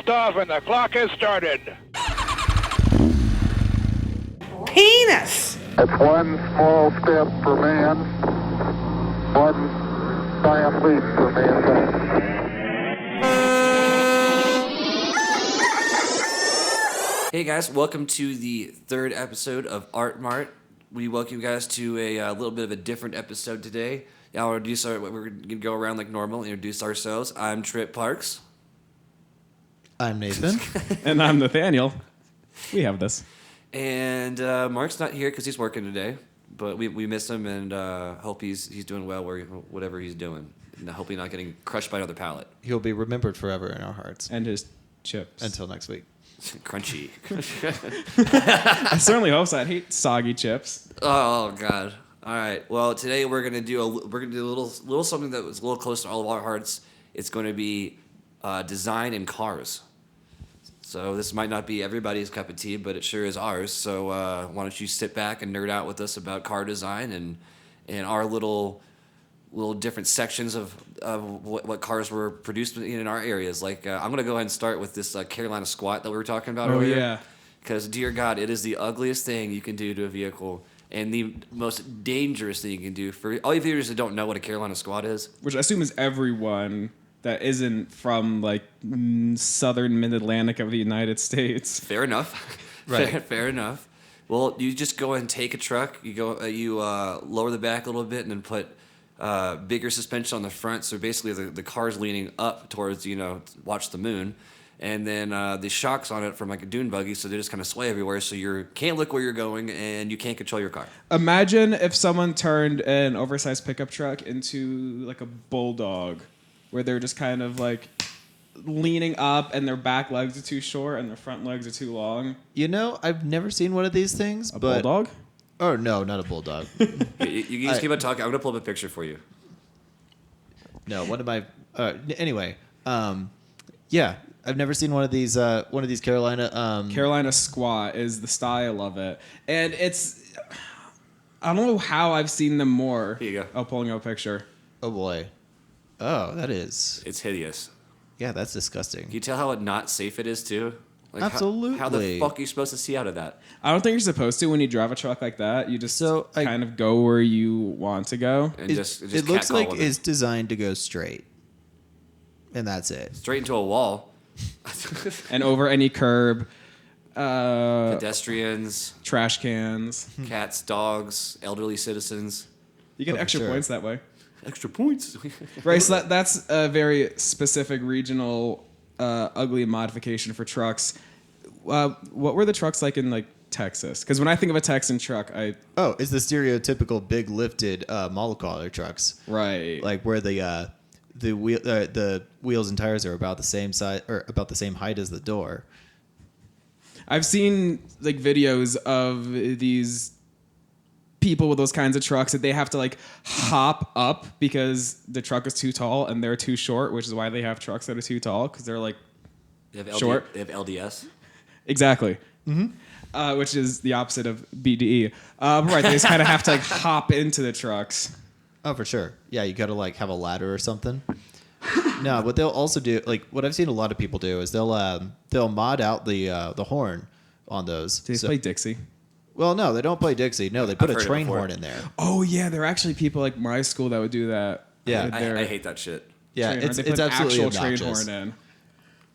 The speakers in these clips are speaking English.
blast off and the clock has started. Penis! It's one small step for man, one giant leap for mankind. Hey guys, welcome to the third episode of Art Mart. We welcome you guys to a little bit of a different episode today. I'll introduce we're going to go around like normal, introduce ourselves. I'm Trip Parks. I'm Nathan. And I'm Nathaniel. We have this. And Mark's not here because he's working today, but we miss him and hope he's doing well whatever he's doing. And I hope he's not getting crushed by another pallet. He'll be remembered forever in our hearts. And his chips. Until next week. Crunchy. I certainly hope so. I hate soggy chips. Oh God! All right. Well, today we're gonna do a little something that was a little close to all of our hearts. It's going to be design in cars. So this might not be everybody's cup of tea, but it sure is ours. So why don't you sit back and nerd out with us about car design and our little different sections of what cars were produced in our areas. Like I'm gonna go ahead and start with this Carolina squat that we were talking about earlier. Yeah. Because dear God, it is the ugliest thing you can do to a vehicle and the most dangerous thing you can do. For all you viewers that don't know what a Carolina squat is, Which I assume is everyone that isn't from like southern mid-Atlantic of the United States. fair enough. Right. Fair enough. Well, you just go and take a truck. You lower the back a little bit and then put bigger suspension on the front. So basically the car's leaning up towards, watch the moon. And then the shocks on it from like a dune buggy, so they just kind of sway everywhere. So you can't look where you're going and you can't control your car. Imagine if someone turned an oversized pickup truck into like a bulldog, where they're just kind of like leaning up and their back legs are too short and their front legs are too long. You know, I've never seen one of these things. A bulldog? Oh, no, not a bulldog. You just keep on talking. I'm going to pull up a picture for you. No, one of my... anyway, yeah, I've never seen one of these Carolina... Carolina squat is the style of it. And it's... I don't know how I've seen them more. Here you go. Oh, pulling up a picture. Oh, boy. Oh, that is... It's hideous. Yeah, that's disgusting. Can you tell how not safe it is, too? Like Absolutely. How the fuck are you supposed to see out of that? I don't think you're supposed to when you drive a truck like that. You just kind of go where you want to go. And It looks like it's designed to go straight. And that's it. straight into a wall. And over any curb, Pedestrians, trash cans. cats, dogs, elderly citizens. You get Oh, extra sure. points that way. Extra points. Right, so that's a very specific regional ugly modification for trucks. What were the trucks like in like Texas? Because when I think of a Texan truck, Oh, it's the stereotypical big lifted mollycoddler trucks. right, Like where the wheels and tires are about the same size or about the same height as the door. I've seen like videos of these people with those kinds of trucks that they have to like hop up because the truck is too tall and they're too short, which is why they have trucks that are too tall because they're like short. They have LDS. Exactly. Mm-hmm. Which is the opposite of BDE. Right, they just kind of have to like hop into the trucks. Oh, for sure. Yeah, you got to like have a ladder or something. No, what they'll also do, like what I've seen a lot of people do, is they'll mod out the horn on those. Do they play Dixie? Well, no, they don't play Dixie. No, they put I've a heard it train before. horn in there. Oh yeah, there are actually people like my school that would do that. Yeah. With I their hate that shit. Yeah, train horn. it's They put absolutely actual obnoxious. train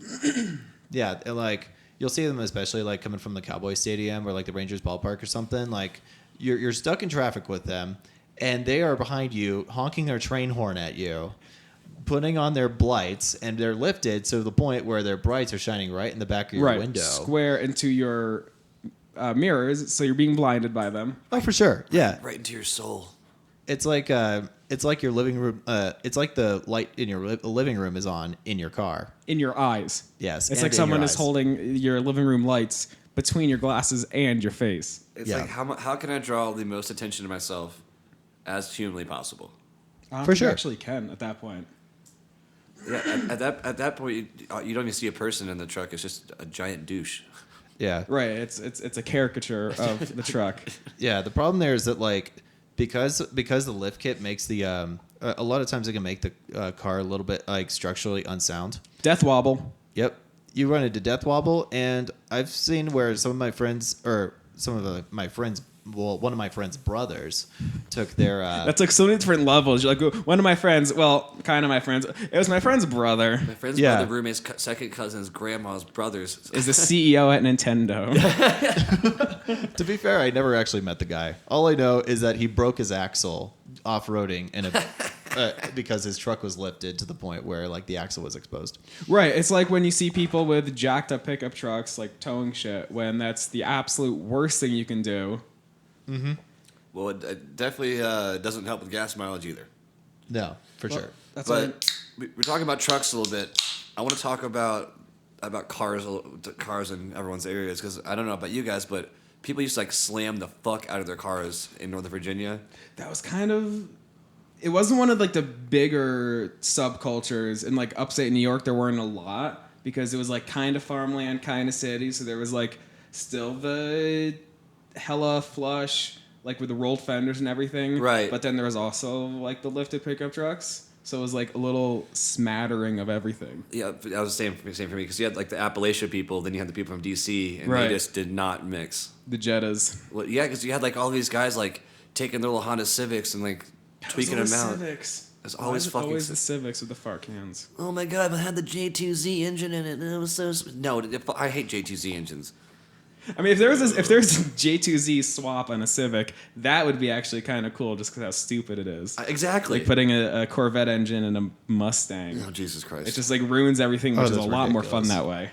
horn in. Yeah, and like you'll see them especially like coming from the Cowboy Stadium or like the Rangers ballpark or something. Like you're stuck in traffic with them, and they are behind you honking their train horn at you, putting on their blights, and they're lifted to the point where their brights are shining right in the back of your window. Square into your mirrors, so you're being blinded by them. Oh, for sure. Yeah, Right into your soul. it's like your living room. It's like the light in your living room is on in your car. In your eyes. Yes, It's and like in someone your is eyes. holding your living room lights between your glasses and your face. It's Yeah. like how can I draw the most attention to myself as humanly possible? I don't For think you sure. actually can at that point. Yeah, at that point, you don't even see a person in the truck. It's just a giant douche. Yeah. Right. It's a caricature of the truck. Yeah. The problem there is that like because the lift kit makes the a lot of times it can make the car a little bit like structurally unsound. Death wobble. Yep. you run into death wobble, and I've seen where one of my friends' one of my friends' brothers took their. That's like so many different levels. You're like, one of my friends, well, kind of my friends. It was my friend's brother. My friend's Yeah. brother, roommate's second cousin's grandma's brothers. Is the CEO at Nintendo. To be fair, I never actually met the guy. All I know is that he broke his axle off-roading because his truck was lifted to the point where like the axle was exposed. Right. It's like when you see people with jacked up pickup trucks like towing shit when that's the absolute worst thing you can do. Mm-hmm. Well, it definitely doesn't help with gas mileage either. No, for sure. That's But we're talking about trucks a little bit. I want to talk about cars in everyone's areas because I don't know about you guys, but people used to like slam the fuck out of their cars in Northern Virginia. that was kind of. It wasn't one of like the bigger subcultures in like upstate New York. There weren't a lot because it was like kind of farmland, kind of city. So there was like still the hella flush, like with the rolled fenders and everything. Right. But then there was also like the lifted pickup trucks. So it was like a little smattering of everything. Yeah, that was the same for me because you had like the Appalachia people, then you had the people from DC, and Right. they just did not mix. The Jettas. Well, yeah, because you had like all these guys like taking their little Honda Civics and like tweaking them out. Civics. It's Why always is it fucking always the Civics with the fart cans. Oh my god, it had the J2Z engine in it, and it was so. No, I hate J2Z engines. I mean, if there's a J2Z swap on a Civic, that would be actually kind of cool, just because how stupid it is. Exactly. Like putting a Corvette engine in a Mustang. Oh Jesus Christ! It just like ruins everything, which is a that's lot more fun ridiculous. that way.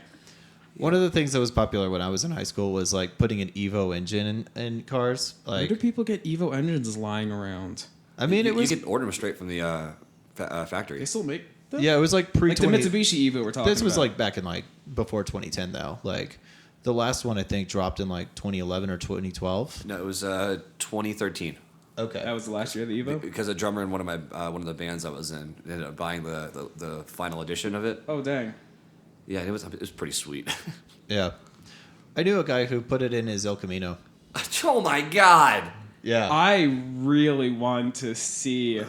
One of the things that was popular when I was in high school was like putting an Evo engine in cars. Where Like, do people get Evo engines lying around? I mean, you, it was you can order them straight from the factory. They still make them? yeah, it was like pre Like the 20. Mitsubishi Evo we're talking about. This was like back in like before 2010 though. Like the last one I think dropped in like 2011 or 2012. No, it was 2013 Okay. That was the last year of the Evo? because a drummer in one of the bands I was in ended up buying the final edition of it. Oh, dang. Yeah, it was pretty sweet. Yeah. I knew a guy who put it in his El Camino. Oh my god! Yeah. I really want to see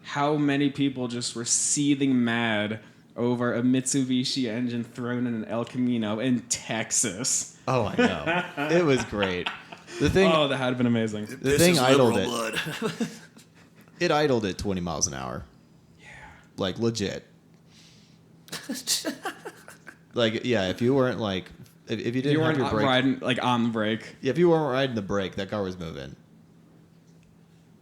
how many people just were seething mad over a Mitsubishi engine thrown in an El Camino in Texas. Oh, I know. It was great. The thing Oh, that had been amazing. the thing idled it. Blood. It idled at 20 miles an hour. Yeah. Like legit. Like yeah, if you weren't like if you didn't You have weren't your brake, riding like on the brake. if you weren't riding the brake, that car was moving.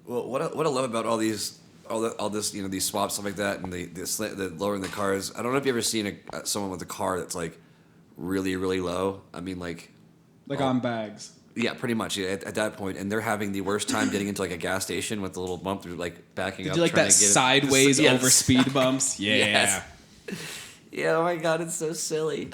Well, what I love about all this, these swaps, stuff like that, and the lowering the cars. I don't know if you ever seen someone with a car that's like really, really low. I mean, like On bags. yeah, pretty much. Yeah, at that point, and they're having the worst time getting into like a gas station with the little bump through, like backing Did up. you like trying that to get it- sideways Yes. over speed bumps? Yeah. Yes. Yeah, oh my god, it's so silly.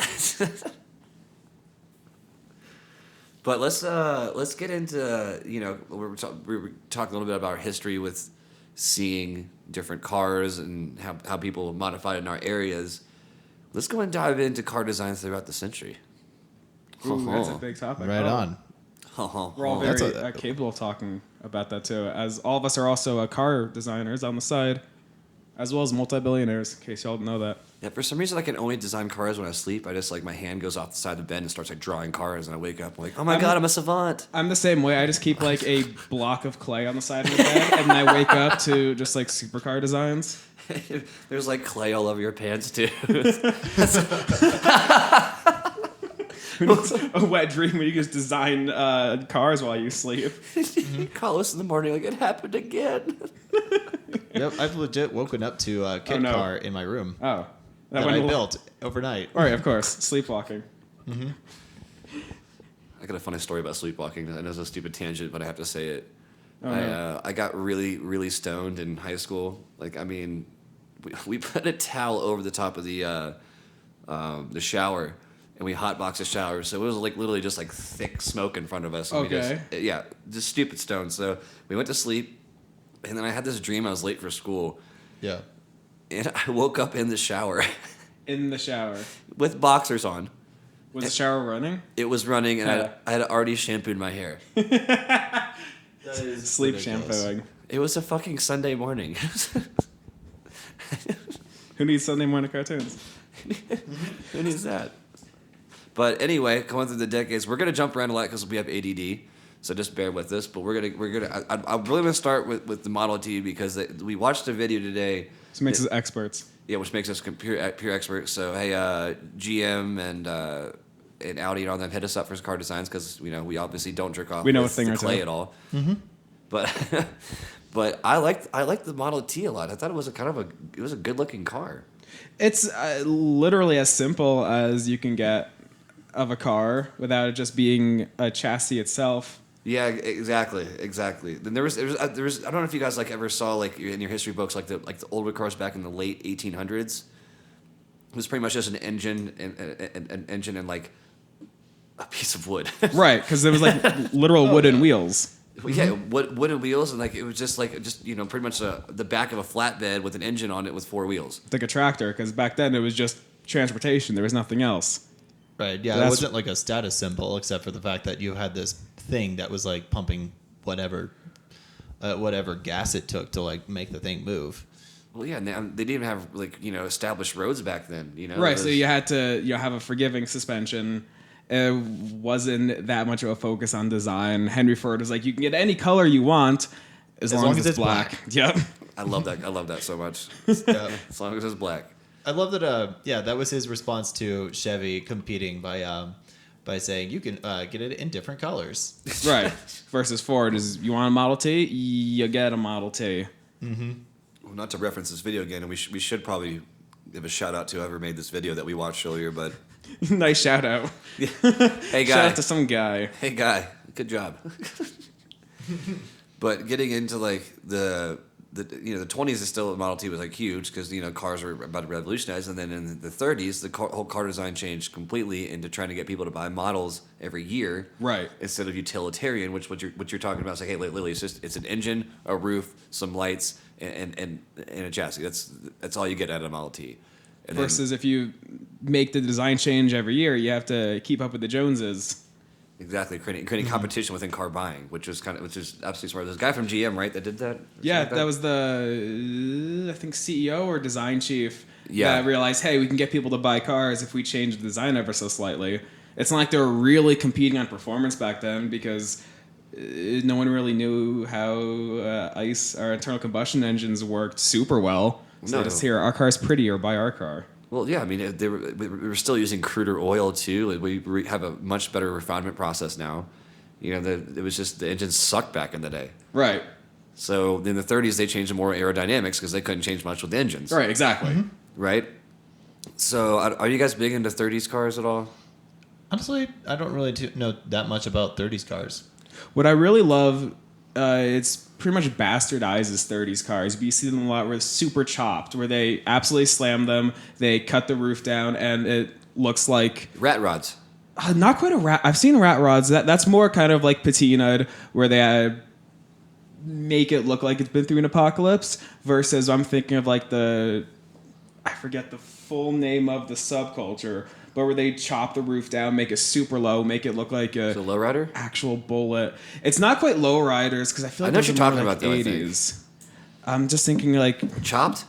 But let's get into we were talking a little bit about our history with seeing different cars and how people modified it in our areas. Let's go and dive into car designs throughout the century. Ooh, that's a big topic. Right Oh. on. We're all That's very capable of talking about that too, as all of us are also car designers on the side, as well as multi-billionaires, in case y'all know that. Yeah, for some reason I can only design cars when I sleep. I just like my hand goes off the side of the bed and starts like drawing cars, and I wake up I'm like, oh my god, I'm a savant. I'm the same way. I just keep like a block of clay on the side of the bed, and then I wake up to just like supercar designs. There's like clay all over your pants too. A wet dream where you just design cars while you sleep. Call us in the morning like it happened again. Yep, I've legit woken up to a kit no. car in my room Oh, that went I a little- built overnight. Right, of course, sleepwalking. I got a funny story about sleepwalking. I know it's a stupid tangent, but I have to say it. Oh, no. I got really, really stoned in high school. Like, I mean, we put a towel over the top of the shower, and we hotboxed the shower. So it was like literally just like thick smoke in front of us. And Okay. just stupid stoned. So we went to sleep, and then I had this dream I was late for school, Yeah. and I woke up in the shower In the shower. with boxers on. Was the shower running? It was running, and Yeah. I had already shampooed my hair. Sleep ridiculous. shampooing. It was a fucking Sunday morning. Who needs Sunday morning cartoons? Who needs that? But anyway, going through the decades, we're gonna jump around a lot because we have ADD. So just bear with us. But we're gonna. I'm really gonna start with the Model T because we watched a video today. This makes us experts. Yeah, which makes us pure experts. So hey, GM and Audi and all them hit us up for car designs because we obviously don't jerk off. We know with a thing the or clay two. at all. Mm-hmm. But I liked the Model T a lot. I thought it was a good looking car. It's literally as simple as you can get of a car without it just being a chassis itself. Yeah, exactly. Then there was I don't know if you guys ever saw in your history books the older cars back in the late 1800s. It was pretty much just an engine and a piece of wood. Right, because there was literal wooden wheels. Yeah, wooden wheels and it was just pretty much the back of a flatbed with an engine on it with four wheels. Like a tractor, because back then it was just transportation. There was nothing else. Right. Yeah. It wasn't like a status symbol, except for the fact that you had this thing that was pumping whatever gas it took to make the thing move. Well, yeah, and they didn't even have established roads back then. Right. So you had to have a forgiving suspension. It wasn't that much of a focus on design. Henry Ford was like, you can get any color you want as long as it's black. Yep. I love that so much. Yeah. As long as it's black. I love that. That was his response to Chevy competing by saying you can get it in different colors. Right. Versus Ford is you want a Model T, you get a Model T. Mm-hmm. Well, not to reference this video again, and we should probably give a shout out to whoever made this video that we watched earlier, but. Nice shout out. Yeah. Hey guy. Shout out to some guy. Hey guy. Good job. But getting into the 20s is still Model T was huge because cars were about to revolutionize, and then in the 30s the whole car design changed completely into trying to get people to buy models every year, right? Instead of utilitarian, which what you're talking about is hey Lily, it's an engine, a roof, some lights, and a chassis. That's all you get out of a Model T. And versus if you make the design change every year, you have to keep up with the Joneses. Exactly, creating competition within car buying, which is absolutely smart. There's a guy from GM, right, that did that? Yeah, that was the I think CEO or design chief that realized, hey, we can get people to buy cars if we change the design ever so slightly. It's not like they were really competing on performance back then because no one really knew how ICE or internal combustion engines worked super well. So just here, our car's prettier, buy our car. Well, yeah, I mean, we were still using cruder oil too. We have a much better refinement process now. It was just the engines sucked back in the day. Right. So in the 30s, they changed to more aerodynamics because they couldn't change much with the engines. Right, exactly. Mm-hmm. Right? So are you guys big into 30s cars at all? Honestly, I don't really know that much about 30s cars. What I really love, it's pretty much bastardizes 30s cars. But you see them a lot where it's super chopped, where they absolutely slam them, they cut the roof down, and it looks like... Rat rods. Not quite a rat... I've seen rat rods. That's more kind of like patinaed, where they make it look like it's been through an apocalypse, versus I'm thinking of I forget the full name of the subculture, but where they chop the roof down, make it super low, make it look like a lowrider? Actual bullet. It's not quite lowriders because I feel like I know what you're talking about though. 80s. I'm just thinking chopped.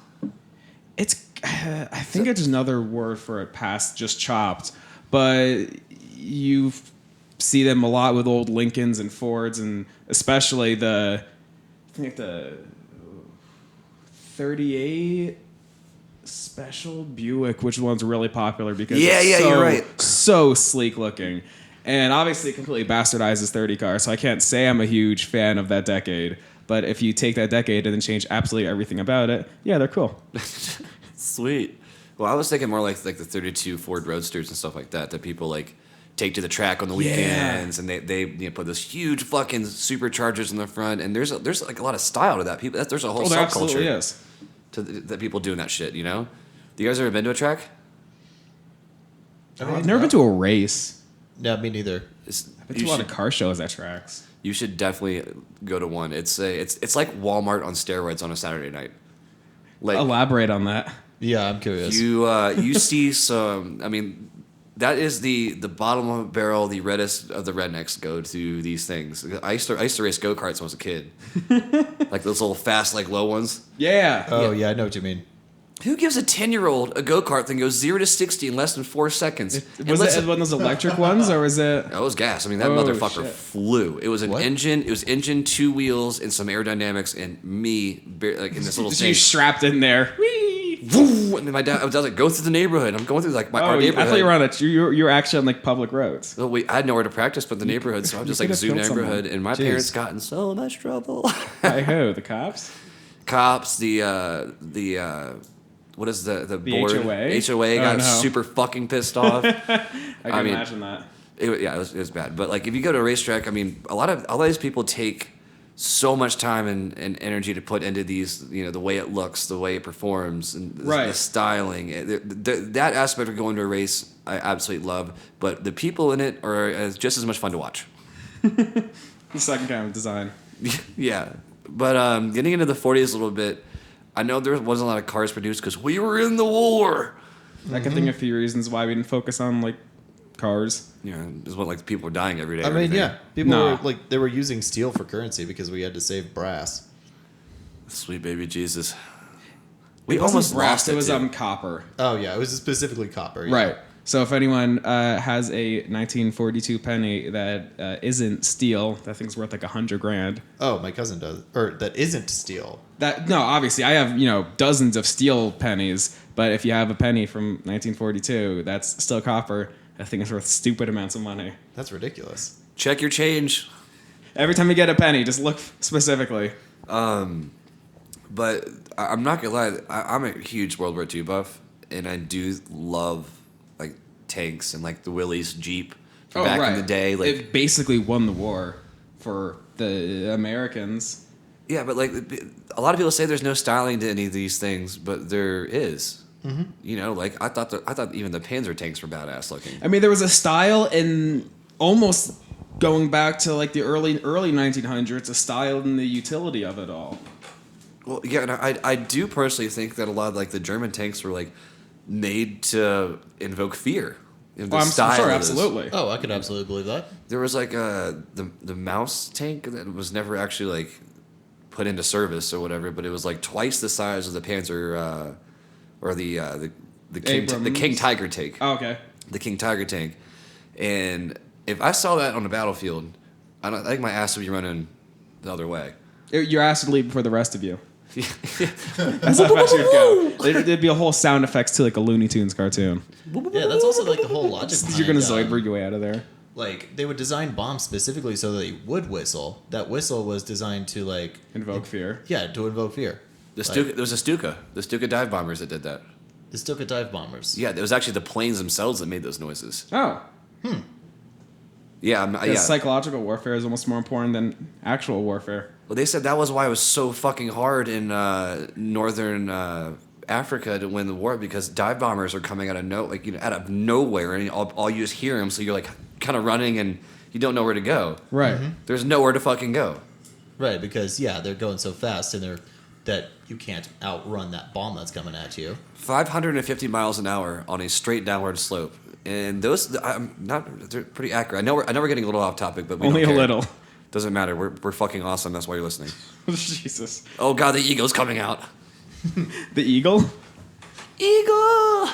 It's I think it's another word for it past just chopped, but you see them a lot with old Lincolns and Fords, and especially the 38. Special Buick, which one's really popular because you're right. So sleek looking, and obviously completely bastardizes 30 cars. So I can't say I'm a huge fan of that decade, but if you take that decade and then change absolutely everything about it, yeah, they're cool. Sweet. Well, I was thinking more like the 32 Ford Roadsters and stuff like that people take to the track on the weekends, and they put those huge fucking superchargers in the front, and there's a lot of style to that. There's a whole subculture. Absolutely is. That people doing that shit, Do you guys ever been to a track? I've never been to a race. No, me neither. I've been to a lot of car shows at tracks. You should definitely go to one. It's like Walmart on steroids on a Saturday night. Elaborate on that. Yeah, I'm curious. You see some. I mean, that is the bottom of the barrel. The reddest of the rednecks go to these things. I used to race go-karts when I was a kid. Like those little fast, low ones. Yeah. Oh, yeah, I know what you mean. Who gives a 10-year-old a go-kart that goes 0 to 60 in less than 4 seconds? Was it one of those electric ones, or was it? It was gas. I mean, that Oh, motherfucker shit. flew. It was an What? engine. It was engine, 2 wheels, and some aerodynamics, and me like in this little Just thing. you strapped in there. Whee! Woo! And then my dad, I was like, go through the neighborhood. I'm going through like our Oh, neighborhood. I thought you were on you were actually on like public roads. Well, I had nowhere to practice but the neighborhood, so I'm just like could've zooming killed neighborhood, and my Jeez. parents got in so much trouble. By who? The cops? Cops, the what is the board? HOA? HOA Oh, got no. super fucking pissed off. I can mean, imagine that. It was bad. But like if you go to a racetrack, I mean, a lot of these people take so much time and energy to put into these, the way it looks, the way it performs, and the Right. styling. That aspect of going to a race, I absolutely love. But the people in it are just as much fun to watch. The second kind of design. Yeah. But getting into the 40s a little bit, I know there wasn't a lot of cars produced because we were in the war. I can think of a few reasons why we didn't focus on like cars. Is what like people were dying every day. I and mean, everything. yeah, people Nah. were like they were using steel for currency because we had to save brass. Sweet baby Jesus. We We almost brass. lost It it. was too. copper. Oh yeah, it was specifically copper. Yeah. Right. So if anyone has a 1942 penny that isn't steel, that thing's worth like $100,000. Oh, my cousin does, or that isn't steel. That no, obviously I have dozens of steel pennies, but if you have a penny from 1942 that's still copper, that thing is worth stupid amounts of money. That's ridiculous. Check your change. Every time you get a penny, just look specifically. But I'm not gonna lie, I'm a huge World War II buff, and I do love like tanks and like the Willys Jeep from back in the day. Like, it basically won the war for the Americans. yeah, but like a lot of people say there's no styling to any of these things, but there is. Mm-hmm. Like I thought even the Panzer tanks were badass looking. I mean, there was a style in almost going back to like the early 1900s, a style in the utility of it all. Well, yeah, and I do personally think that a lot of like the German tanks were like made to invoke fear. The I'm style sure, of this. absolutely. Oh, I could absolutely believe that. There was like the mouse tank that was never actually like put into service or whatever, but it was like twice the size of the Panzer or the King Abrams. Tiger tank. Oh, okay. The King Tiger tank, and if I saw that on the battlefield, I think my ass would be running the other way. Your ass would leave before the rest of you. That's how fast you'd go. There'd be a whole sound effects to like a Looney Tunes cartoon. Yeah, that's also like the whole logic. You're gonna behind, Zoidberg your way out of there. Like they would design bombs specifically so they would whistle. That whistle was designed to like Invoke fear. yeah, to invoke fear. There was a Stuka, the Stuka dive bombers that did that. The Stuka dive bombers. Yeah, it was actually the planes themselves that made those noises. Oh, Yeah, because psychological warfare is almost more important than actual warfare. Well, they said that was why it was so fucking hard in northern Africa to win the war because dive bombers are coming out of nowhere, and all you just hear them. So you're like kind of running, and you don't know where to go. Right. There's nowhere to fucking go. Right, because yeah, they're going so fast and that you can't outrun that bomb that's coming at you. 550 miles an hour on a straight downward slope, and those they're pretty accurate. I know we're getting a little off topic, but we Only don't a care. little. Doesn't matter. We're fucking awesome. That's why you're listening. Jesus. Oh god, the eagle's coming out. The eagle? Eagle.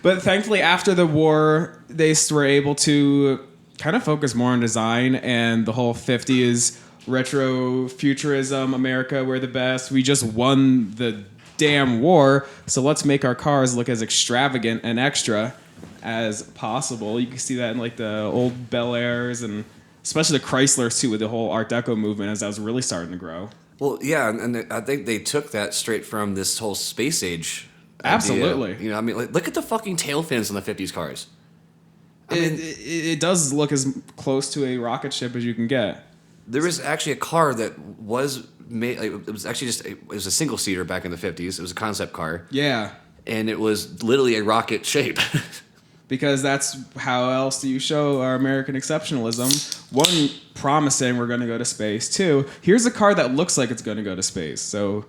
But thankfully, after the war, they were able to kind of focus more on design and the whole 50s retro futurism. America, we're the best. We just won the damn war, so let's make our cars look as extravagant and extra as possible. You can see that in like the old Bel Airs and especially the Chryslers too, with the whole Art Deco movement as that was really starting to grow. Well, yeah, and I think they took that straight from this whole space age. Absolutely. Idea. I mean, like, look at the fucking tail fins on the '50s cars. It does look as close to a rocket ship as you can get. There was actually a car that was made. Like, it was actually it was a single seater back in the '50s. It was a concept car, Yeah. and it was literally a rocket shape. Because that's how else do you show our American exceptionalism? One, promising we're going to go to space. Two, here's a car that looks like it's going to go to space. So,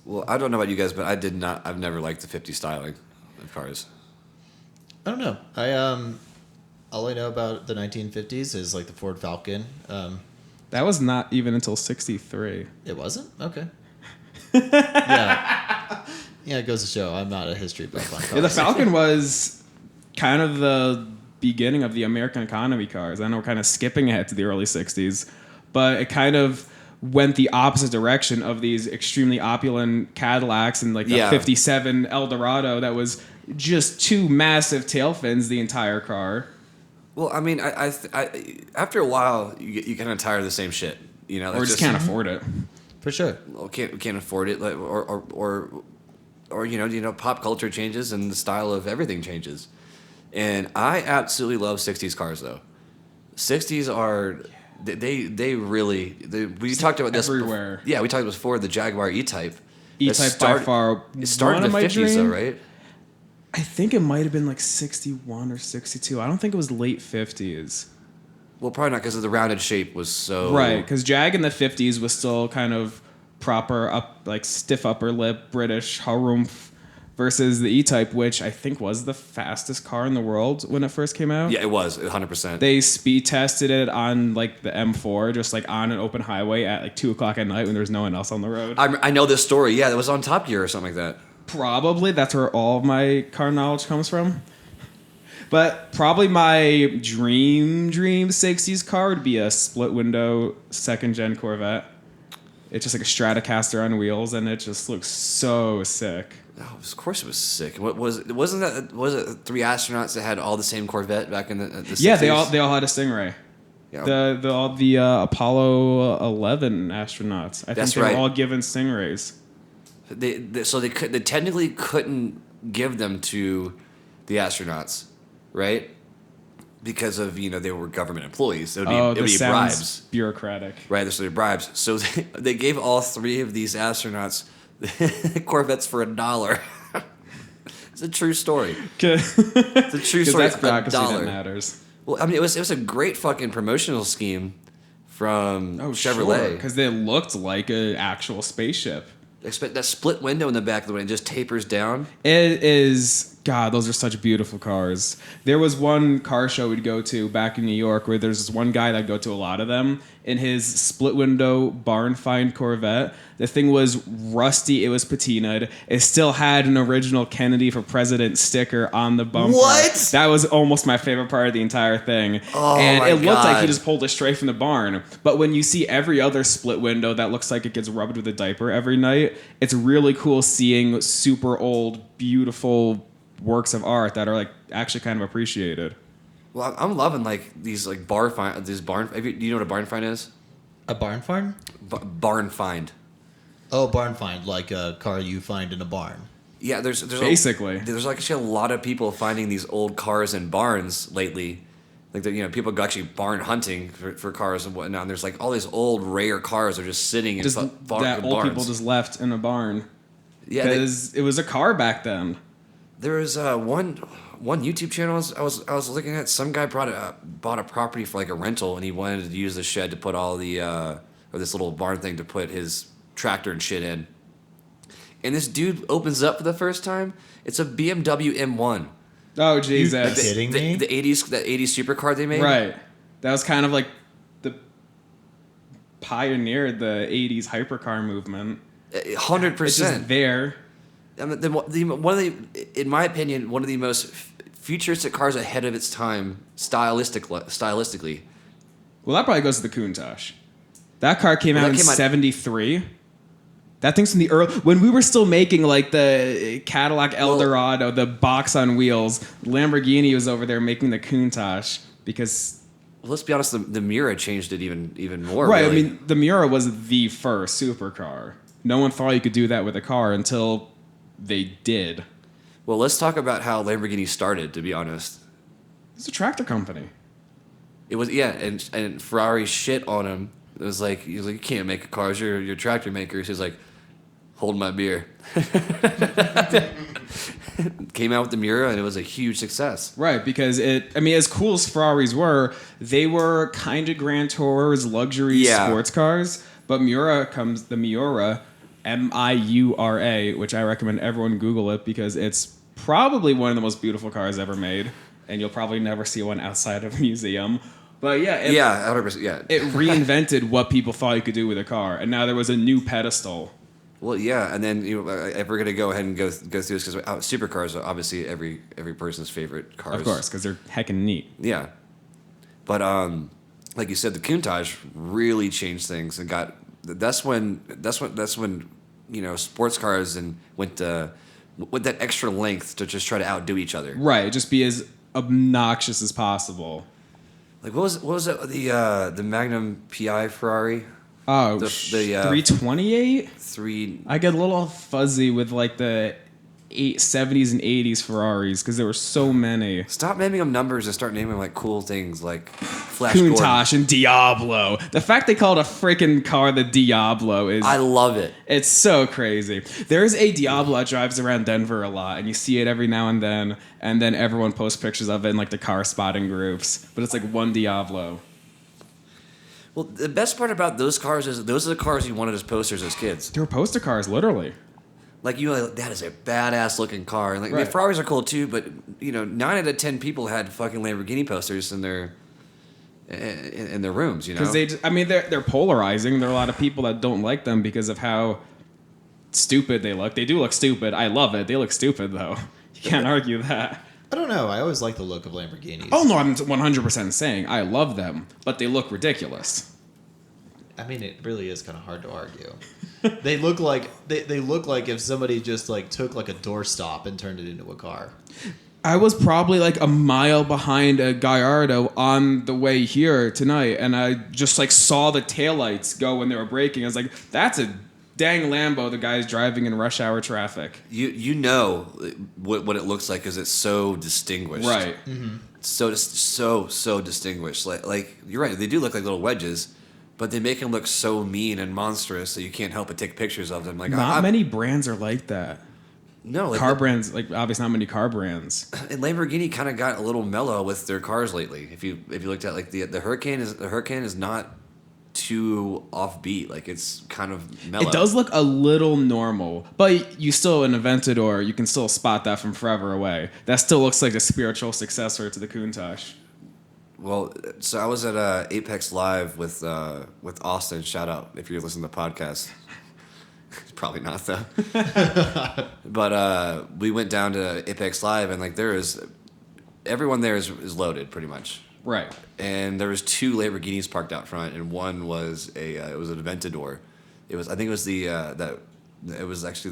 Well, I don't know about you guys, but I've never liked the '50s styling of cars. I don't know. All I know about the 1950s is like the Ford Falcon. that was not even until 63. It wasn't? Okay. Yeah. Yeah, it goes to show I'm not a history buff on cars. Yeah, the Falcon was kind of the beginning of the American economy cars. I know we're kind of skipping ahead to the early 60s, but it kind of went the opposite direction of these extremely opulent Cadillacs and like the 57 Eldorado that was just two massive tail fins the entire car. Well, I mean, I after a while, you kind of tire of the same shit. You know, Or just can't afford it. For sure. Well, can't afford it, like, or you know, pop culture changes and the style of everything changes. And I absolutely love 60s cars, though. 60s are, they really, we talked about this everywhere. Yeah, we talked about before, the Jaguar E-Type. E-Type by far. It started in the 50s, though, right? I think it might have been like 61 or 62. I don't think it was late 50s. Well, probably not because of the rounded shape was so... Right, because Jag in the 50s was still kind of proper, like stiff upper lip, British, harumph, versus the E-Type, which I think was the fastest car in the world when it first came out. Yeah, it was, 100%. They speed tested it on like the M4, just like on an open highway at like 2 o'clock at night when there's no one else on the road. I know this story. Yeah, it was on Top Gear or something like that. Probably. That's where all of my car knowledge comes from. But probably my dream 60s car would be a split window 2nd gen Corvette. It's just like a Stratocaster on wheels, and it just looks so sick. Oh, of course it was sick. What was it? Was it 3 astronauts that had all the same Corvette back in the 60s? Yeah, they all had a Stingray. Yeah. The Apollo 11 astronauts. I think they were all given Stingrays. So they technically couldn't give them to the astronauts, right? Because of, you know, they were government employees. It would be bribes. Bureaucratic. Right, so they're bribes. So they gave all 3 of these astronauts Corvettes for $1. It's a true story. It's a true story. That's bureaucracy that matters. Well, I mean, it was a great fucking promotional scheme from Chevrolet. Because they looked like an actual spaceship. Expect that split window in the back of the way, it just tapers down. It is, God, those are such beautiful cars. There was one car show we'd go to back in New York where there's this one guy that'd go to a lot of them. In his split window barn find Corvette, the thing was rusty, it was patinaed. It still had an original Kennedy for President sticker on the bumper. What? That was almost my favorite part of the entire thing. Oh, and my it looked like God. he just pulled it straight from the barn. But when you see every other split window that looks like it gets rubbed with a diaper every night, it's really cool seeing super old, beautiful works of art that are like actually kind of appreciated. Well, I'm loving like these like barn. Do you know what a barn find is? A barn find? Barn find. Oh, barn find, like a car you find in a barn. Yeah, there's Basically. there's like actually a lot of people finding these old cars in barns lately. Like, you know, people go actually barn hunting for cars and whatnot. And there's like all these old rare cars are just sitting in barns. That old people just left in a barn. Yeah, Because it was a car back then. there was one YouTube channel I was looking at. Some guy bought a property for like a rental, and he wanted to use the shed to put all the or this little barn thing to put his tractor and shit in. And this dude opens up for the first time. It's a BMW M1. Oh, jeez. Are you kidding me? The 80s supercar they made. Right. That was kind of like the pioneered the 80s hypercar movement. 100%. It's just there. I mean, one of the, in my opinion, one of the most futuristic cars ahead of its time, stylistically. Well, that probably goes to the Countach. That car came out in 73. That thing's from the early, when we were still making like the Cadillac Eldorado, the box on wheels. Lamborghini was over there making the Countach because. Well, let's be honest, the Miura changed it even more. Right, really. I mean, the Miura was the first supercar. No one thought you could do that with a car until they did. Well, let's talk about how Lamborghini started. To be honest, It's a tractor company. it was and Ferrari shit on him. It was like he was like, you can't make a car. You're a tractor maker. So he's like, hold my beer. Came out with the Miura, and it was a huge success. Right, because as cool as Ferraris were, they were kind of Grand Tours, luxury sports cars. But the Miura, M-I-U-R-A, which I recommend everyone Google it because it's probably one of the most beautiful cars ever made, and you'll probably never see one outside of a museum. But yeah, 100%. Yeah, it reinvented what people thought you could do with a car, and now there was a new pedestal. Well, yeah, and then if we're gonna go ahead and go through this because supercars are obviously every person's favorite cars. Of course, because they're heckin' neat. Yeah, but like you said, the Countach really changed things and got. That's when sports cars and went with that extra length to just try to outdo each other. Right, just be as obnoxious as possible. Like what was it the Magnum PI Ferrari? Oh, the 328? I get a little fuzzy with like the 70s and 80s Ferraris because there were so many. Stop naming them numbers and start naming like cool things like Flash Gordon. Countach and Diablo. The fact they called a freaking car the Diablo is... I love it. It's so crazy. There's a Diablo that drives around Denver a lot, and you see it every now and then everyone posts pictures of it in like the car spotting groups. But it's like one Diablo. Well, the best part about those cars is those are the cars you wanted as posters as kids. They were poster cars, literally. Like that is a badass looking car. And like, right. I mean, Ferraris are cool too, but 9 out of 10 people had fucking Lamborghini posters in their rooms. Because they're polarizing. There are a lot of people that don't like them because of how stupid they look. They do look stupid. I love it. They look stupid though. You can't argue that. I don't know. I always like the look of Lamborghinis. Oh no, I'm 100% saying I love them, but they look ridiculous. I mean, it really is kind of hard to argue. They look like they look like if somebody just like took like a doorstop and turned it into a car. I was probably like a mile behind a Gallardo on the way here tonight, and I just like saw the taillights go when they were braking. I was like, that's a dang Lambo the guy's driving in rush hour traffic. You know what it looks like because it's so distinguished. Right. Mm-hmm. So distinguished. Like you're right. They do look like little wedges. But they make them look so mean and monstrous that you can't help but take pictures of them. Like not many brands are like that. No, like car brands, like obviously not many car brands. And Lamborghini kind of got a little mellow with their cars lately. If you looked at like the Huracan is not too offbeat. Like it's kind of mellow. It does look a little normal, but you still an Aventador. You can still spot that from forever away. That still looks like the spiritual successor to the Countach. Well, so I was at Apex Live with Austin. Shout out if you're listening to the podcast. Probably not though. But we went down to Apex Live and like everyone there is loaded pretty much. Right. And there was 2 Lamborghinis parked out front, and one was it was an Aventador. It was actually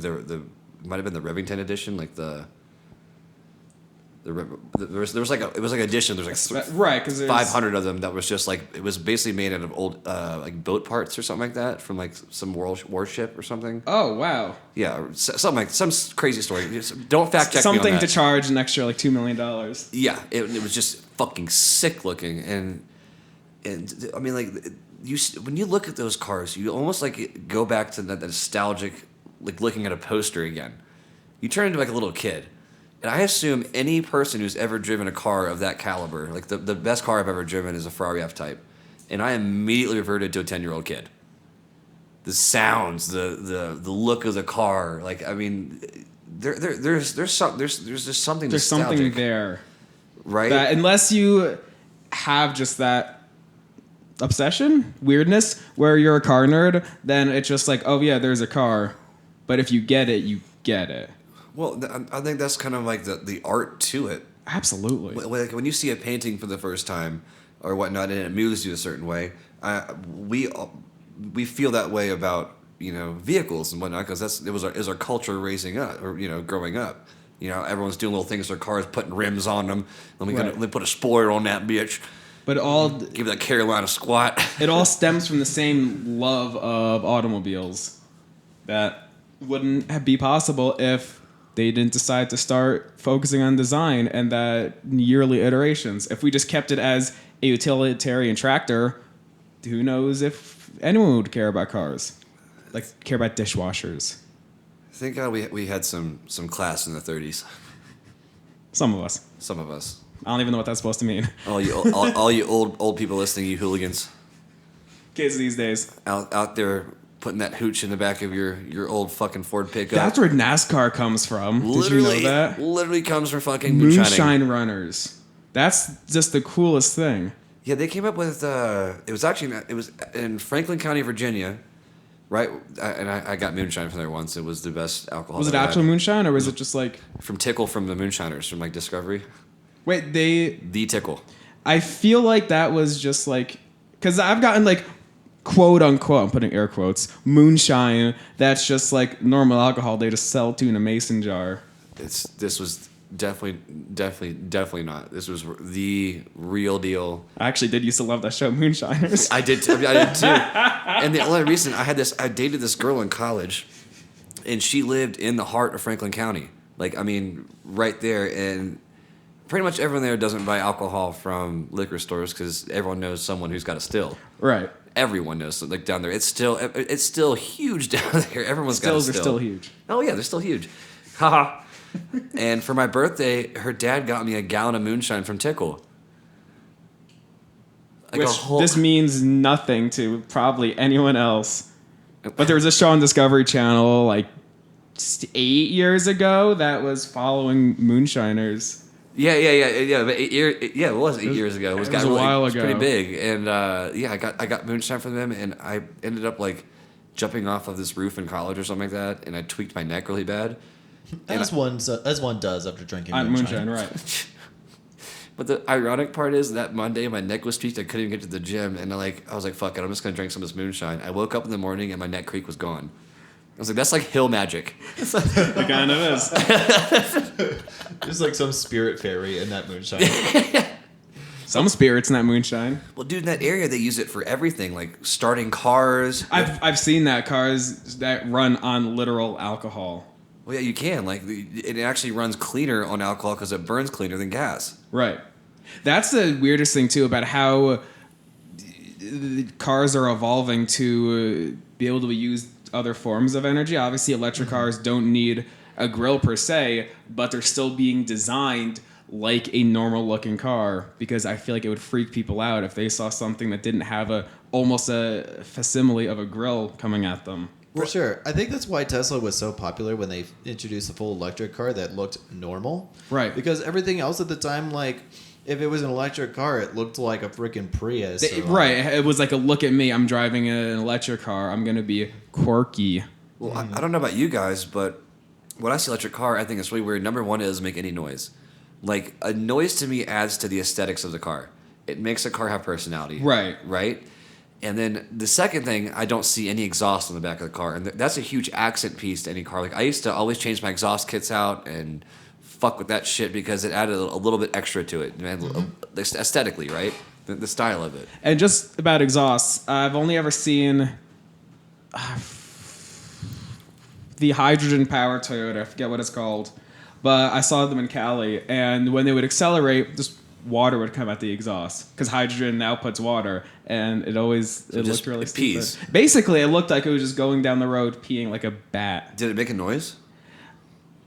the it might have been the Revington edition, like there was like an edition. There's like right because 500 of them that was just like it was basically made out of old like boat parts or something like that from like some warship or something. Oh wow! Yeah, something like some crazy story. Don't fact check something me on that. to charge an extra like $2 million. Yeah, it was just fucking sick looking, and I mean like when you look at those cars, you almost like go back to that nostalgic like looking at a poster again. You turn into like a little kid. And I assume any person who's ever driven a car of that caliber, like the best car I've ever driven is a Ferrari F-Type, and I immediately reverted to a 10-year-old kid. The sounds, the look of the car, like I mean, there's just something. There's nostalgic, something there, right? That unless you have just that obsession, weirdness, where you're a car nerd, then it's just like, oh yeah, there's a car, but if you get it, you get it. Well, I think that's kind of like the art to it. Absolutely. Like when you see a painting for the first time or whatnot, and it moves you a certain way, we feel that way about vehicles and whatnot because it was our culture raising up or growing up. Everyone's doing little things with their cars, putting rims on them. Let me put a spoiler on that bitch. But give that Carolina squat. It all stems from the same love of automobiles that wouldn't be possible if they didn't decide to start focusing on design and that yearly iterations. If we just kept it as a utilitarian tractor, who knows if anyone would care about cars, like care about dishwashers. Thank God we had some class in the 30s. Some of us. Some of us. I don't even know what that's supposed to mean. All you old people listening, you hooligans. Kids these days. Out there putting that hooch in the back of your old fucking Ford pickup. That's where NASCAR comes from. Did you know that? Literally comes from fucking moonshine runners. That's just the coolest thing. Yeah, they came up with it was in Franklin County, Virginia. Right, I got moonshine from there once. It was the best alcohol. Was it that I actual had. moonshine or was it just like? From Tickle from the Moonshiners from like Discovery? Wait, The Tickle. I feel like that was just like, because I've gotten like, quote unquote, I'm putting air quotes, moonshine. That's just like normal alcohol they just sell to in a mason jar. This was definitely not. This was the real deal. I actually did used to love that show, Moonshiners. I did too. And the only reason I dated this girl in college, and she lived in the heart of Franklin County. Like, I mean, right there. And pretty much everyone there doesn't buy alcohol from liquor stores because everyone knows someone who's got a still. Right. Everyone knows, like down there. It's still huge down there. Everyone's got a Stills still. are still huge. Oh yeah, they're still huge. Haha. And for my birthday, her dad got me a gallon of moonshine from Tickle. Like Which this means nothing to probably anyone else. But there was a show on Discovery Channel like 8 years ago that was following moonshiners. Yeah. But it was 8 years ago. It was a while ago. Pretty big. And I got moonshine from them, and I ended up like jumping off of this roof in college or something like that, and I tweaked my neck really bad. As one does after drinking Moonshine, right. But the ironic part is that Monday my neck was tweaked. I couldn't even get to the gym, and I was like, "Fuck it, I'm just gonna drink some of this moonshine." I woke up in the morning and my neck creak was gone. I was like, "That's like hill magic." It kind of is. There's like some spirit fairy in that moonshine. Some spirits in that moonshine. Well, dude, in that area they use it for everything, like starting cars. I've seen that cars that run on literal alcohol. Well, yeah, you can. Like, it actually runs cleaner on alcohol because it burns cleaner than gas. Right. That's the weirdest thing too about how cars are evolving to be able to use other forms of energy. Obviously, electric cars don't need a grill per se, but they're still being designed like a normal looking car because I feel like it would freak people out if they saw something that didn't have almost a facsimile of a grill coming at them. For sure. I think that's why Tesla was so popular when they introduced a full electric car that looked normal. Right. Because everything else at the time, like, if it was an electric car, it looked like a freaking Prius. Right. It was like a look at me. I'm driving an electric car. I'm going to be quirky. Well, I don't know about you guys, but when I see electric car, I think it's really weird. Number one, it doesn't make any noise. Like, a noise to me adds to the aesthetics of the car. It makes a car have personality. Right. Right? And then the second thing, I don't see any exhaust on the back of the car. And that's a huge accent piece to any car. Like, I used to always change my exhaust kits out and fuck with that shit because it added a little bit extra to it. Aesthetically, right? The style of it. And just about exhausts, I've only ever seen the hydrogen-powered Toyota. I forget what it's called. But I saw them in Cali. And when they would accelerate, just water would come out the exhaust because hydrogen outputs water, and it looked really stupid. Basically, it looked like it was just going down the road peeing like a bat. Did it make a noise?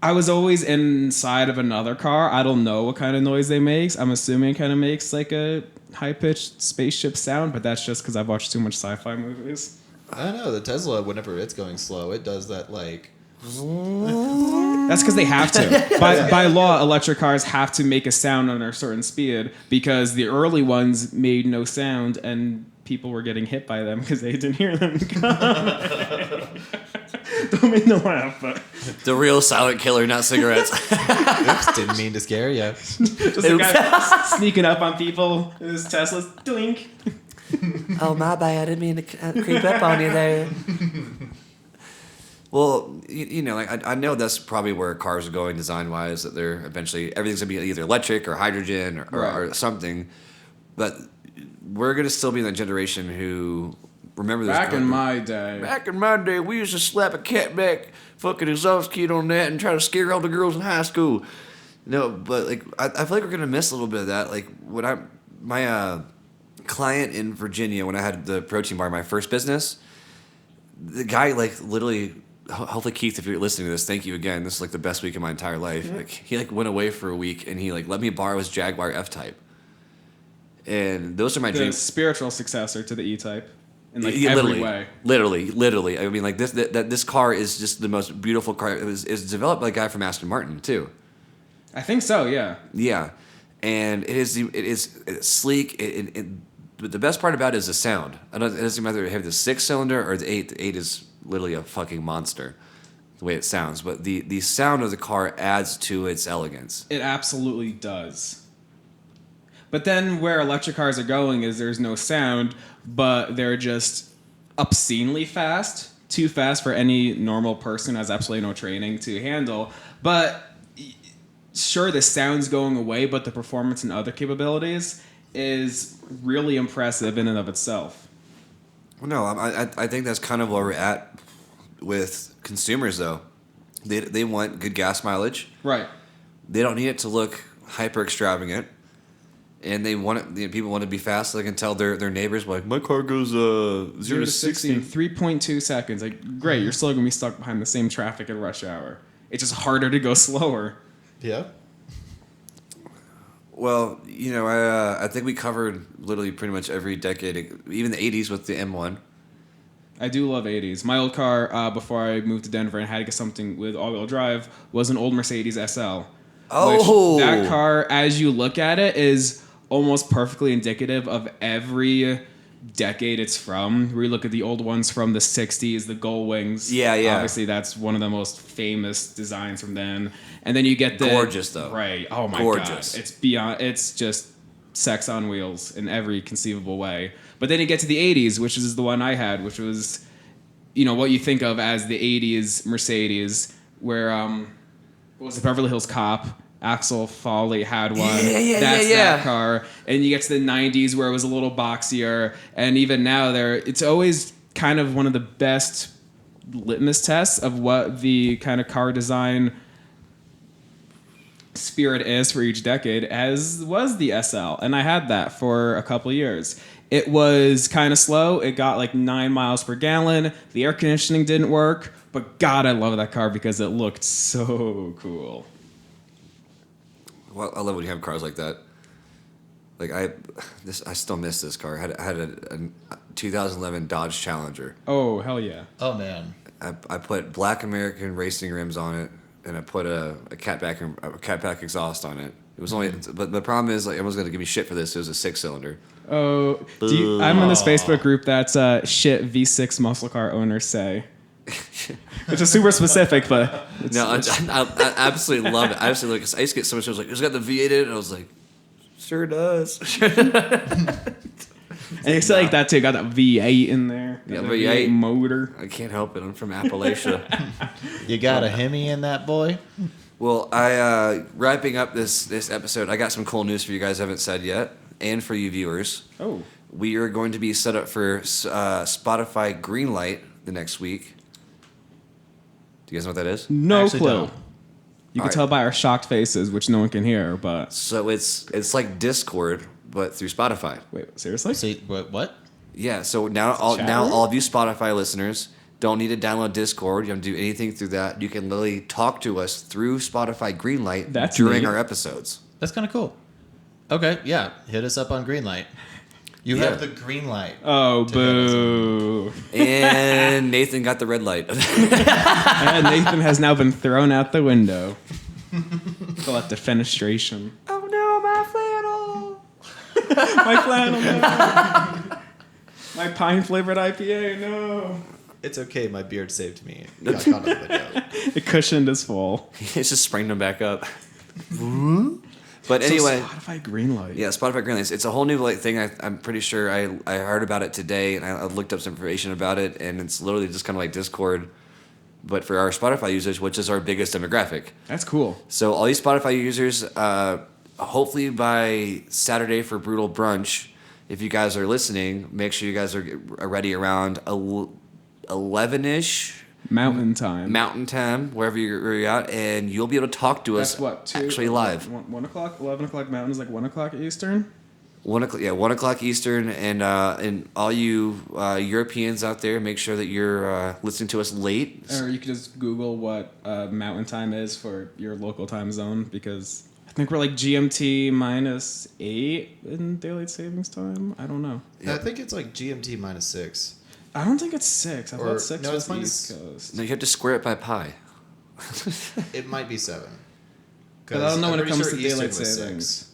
I was always inside of another car. I don't know what kind of noise they make. I'm assuming it kind of makes like a high-pitched spaceship sound, but that's just because I've watched too much sci-fi movies. I don't know. The Tesla, whenever it's going slow, it does that like... That's because they have to. By law, electric cars have to make a sound under a certain speed because the early ones made no sound and people were getting hit by them because they didn't hear them come. Don't make no laugh, but... The real silent killer, not cigarettes. Oops, didn't mean to scare you. Just a guy sneaking up on people in his Tesla's. Doink. Oh, my bad. I didn't mean to creep up on you there. Well, like I know that's probably where cars are going design-wise, that they're eventually, everything's going to be either electric or hydrogen or something. But we're going to still be in that generation who remember this. Back in my day, we used to slap a catback fucking exhaust kit on that and try to scare all the girls in high school. No, but like I feel like we're going to miss a little bit of that. Like when my client in Virginia, when I had the protein bar, my first business, the guy like literally... Hopefully, Keith, if you're listening to this, thank you again. This is like the best week of my entire life. Like he like went away for a week and he like let me borrow his Jaguar F-Type. And those are my dreams. Spiritual successor to the E-Type in like every way. Literally. I mean, like this car is just the most beautiful car. It was developed by a guy from Aston Martin too. I think so. Yeah. Yeah, and it's sleek. But the best part about it is the sound. It doesn't matter if you have the 6-cylinder or the 8. The 8 is literally a fucking monster, the way it sounds. But the sound of the car adds to its elegance. It absolutely does. But then where electric cars are going is there's no sound, but they're just obscenely fast. Too fast for any normal person who has absolutely no training to handle. But sure, the sound's going away, but the performance and other capabilities is really impressive in and of itself. No, I think that's kind of where we're at with consumers, though. They want good gas mileage. Right. They don't need it to look hyper extravagant, and they want it. People want to be fast, so they can tell their neighbors, like, my car goes 0 to 60 in 3.2 seconds. Like, great, you're still gonna be stuck behind the same traffic at rush hour. It's just harder to go slower. Yeah. Well, I think we covered literally pretty much every decade, even the 80s with the M1. I do love 80s. My old car, before I moved to Denver and had to get something with all-wheel drive, was an old Mercedes SL. Oh! Which, that car, as you look at it, is almost perfectly indicative of every decade it's from. We look at the old ones from the 60s, the gull wings. Yeah. Obviously, that's one of the most famous designs from then. And then you get the... Gorgeous, though. Right. Oh, my Gorgeous. God. It's beyond... It's just sex on wheels in every conceivable way. But then you get to the 80s, which is the one I had, which was, what you think of as the 80s Mercedes, where, what was it, Beverly Hills Cop? Axel Foley had one. That's that car. And you get to the 90s where it was a little boxier. And even now, it's always kind of one of the best litmus tests of what the kind of car design spirit is for each decade, as was the SL. And I had that for a couple years. It was kind of slow. It got like 9 miles per gallon. The air conditioning didn't work. But God, I love that car because it looked so cool. Well, I love when you have cars like that. Like I still miss this car. I had a 2011 Dodge Challenger. Oh, hell yeah. Oh, man. I put Black American racing rims on it, and I put a catback exhaust on it. It was only, but the problem is, like, everyone's gonna give me shit for this. It was a 6-cylinder. Oh, I'm in this Facebook group that's shit V6 muscle car owners say. Which is super specific, but I absolutely love it. I absolutely, because I used to get so much. I was like, "It's got the V8 in it," and I was like, "Sure does." And it's like that too. Got that V8 in there. Yeah, the V8 motor. I can't help it. I'm from Appalachia. You got a Hemi in that boy? Well, wrapping up this episode, I got some cool news for you guys I haven't said yet, and for you viewers. Oh. We are going to be set up for Spotify Greenlight the next week. Do you guys know what that is? No Actually clue. don't. You can All tell by our shocked faces, which no one can hear, but... So it's like Discord, but through Spotify. Wait, seriously? See, what? Yeah, so now all of you Spotify listeners don't need to download Discord. You don't do anything through that. You can literally talk to us through Spotify Greenlight during neat. our episodes. That's kind of cool. Okay, yeah. Hit us up on Greenlight. You have the green light. Oh, boo. And Nathan got the red light. And Nathan has now been thrown out the window. Call it defenestration. Oh no, my flannel! My flannel, no. My pine-flavored IPA, no. It's okay, my beard saved me. Got caught on the window. It cushioned his fall. It's just spraying them back up. But anyway, So Spotify Greenlight. yeah, Spotify Greenlight. It's a whole new thing. I'm pretty sure I heard about it today, and I looked up some information about it, and it's literally just kind of like Discord, but for our Spotify users, which is our biggest demographic. That's cool. So all you Spotify users, hopefully by Saturday for Brutal Brunch, if you guys are listening, make sure you guys are ready around 11-ish. Mountain time, wherever you're at, and you'll be able to talk to us. That's what, actually live. 1 o'clock, 11 o'clock Mountain is like 1 o'clock Eastern. 1 o'clock, yeah, 1 o'clock Eastern, and all you Europeans out there, make sure that you're listening to us late. Or you could just Google what Mountain Time is for your local time zone, because I think we're like GMT -8 in daylight savings time. I don't know. I think it's like GMT -6. I don't think it's 6. I thought 6 no, was it's the minus- East Coast. No, you have to square it by pi. It might be 7. But I don't know when it I'm pretty comes sure to daylight Eastern was savings. 6.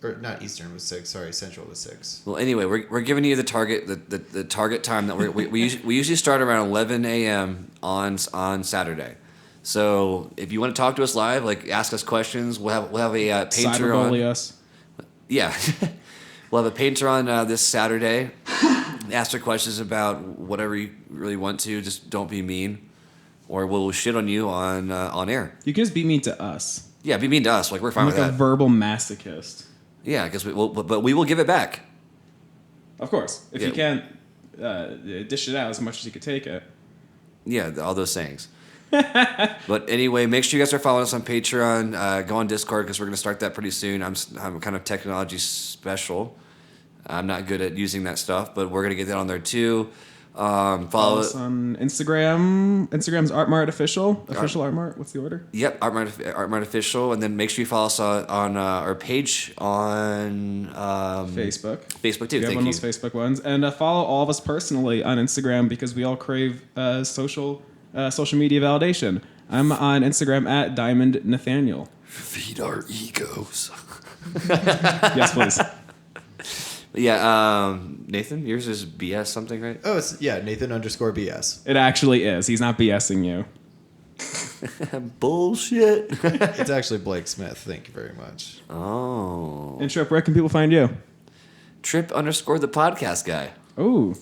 or not Eastern was 6. Sorry, Central was 6. Well, anyway, we're giving you the target time that we usually start around 11 a.m. on Saturday. So if you want to talk to us live, like ask us questions, we'll have a painter Cyberbully on. us. Yeah, we'll have a painter on this Saturday. Ask her questions about whatever you really want to. Just don't be mean, or we'll shit on you on air. You can just be mean to us. Yeah, be mean to us. Like we're fine I'm with like a that. verbal masochist. Yeah, because but we will give it back. Of course. If Yeah. you can't dish it out as much as you could take it. Yeah, all those sayings. But anyway, make sure you guys are following us on Patreon. Go on Discord because we're going to start that pretty soon. I'm kind of technology special. I'm not good at using that stuff, but we're going to get that on there too. Follow us on Instagram. Instagram's Art Mart Official. Official Art Mart. What's the order? Yep, Art Mart Official. And then make sure you follow us on our page on Facebook. Facebook too. We have Thank one you. of those Facebook ones. And follow all of us personally on Instagram because we all crave social media validation. I'm on Instagram at Diamond Nathaniel. Feed our egos. Yes, please. Yeah, Nathan, yours is BS something, right? Oh, it's Nathan_BS. It actually is. He's not BSing you. Bullshit. It's actually Blake Smith. Thank you very much. Oh. And Trip, where can people find you? Trip_ the podcast guy. Oh,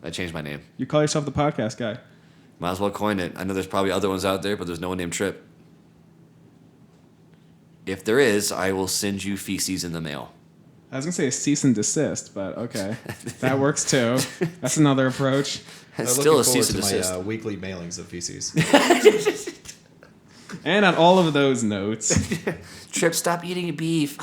I changed my name. you call yourself the podcast guy. Might as well coin it. I know there's probably other ones out there, but there's no one named Trip. If there is, I will send you feces in the mail. I was going to say a cease and desist, but okay. That works too. That's another approach. It's I'm still a looking forward cease and to desist. my weekly mailings of feces. And on all of those notes, Trip, stop eating beef.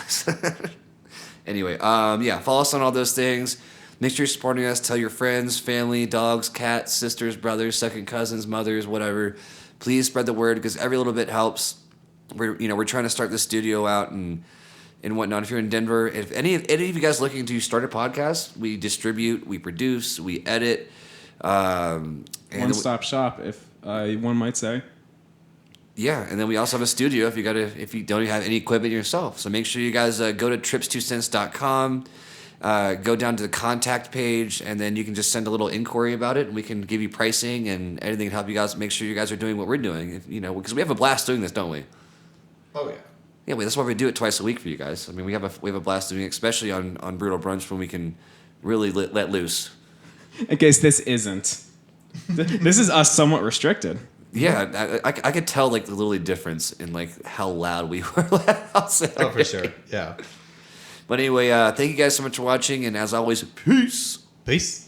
Anyway, yeah, follow us on all those things. Make sure you're supporting us. Tell your friends, family, dogs, cats, sisters, brothers, second cousins, mothers, whatever. Please spread the word because every little bit helps. We're trying to start this studio out and whatnot. If you're in Denver, if any of you guys looking to start a podcast, we distribute, we produce, we edit. one-stop shop, if one might say. Yeah, and then we also have a studio if you don't have any equipment yourself. So make sure you guys go to trips2cents.com, go down to the contact page, and then you can just send a little inquiry about it, and we can give you pricing and anything to help you guys make sure you guys are doing what we're doing. Because we have a blast doing this, don't we? Oh, yeah. Yeah, that's why we do it twice a week for you guys. I mean, we have a blast doing it, especially on Brutal Brunch when we can really let loose. In case this isn't. This is us somewhat restricted. Yeah, I could tell like the little difference in like how loud we were. Oh, for sure. Yeah. But anyway, thank you guys so much for watching, and as always, peace. Peace.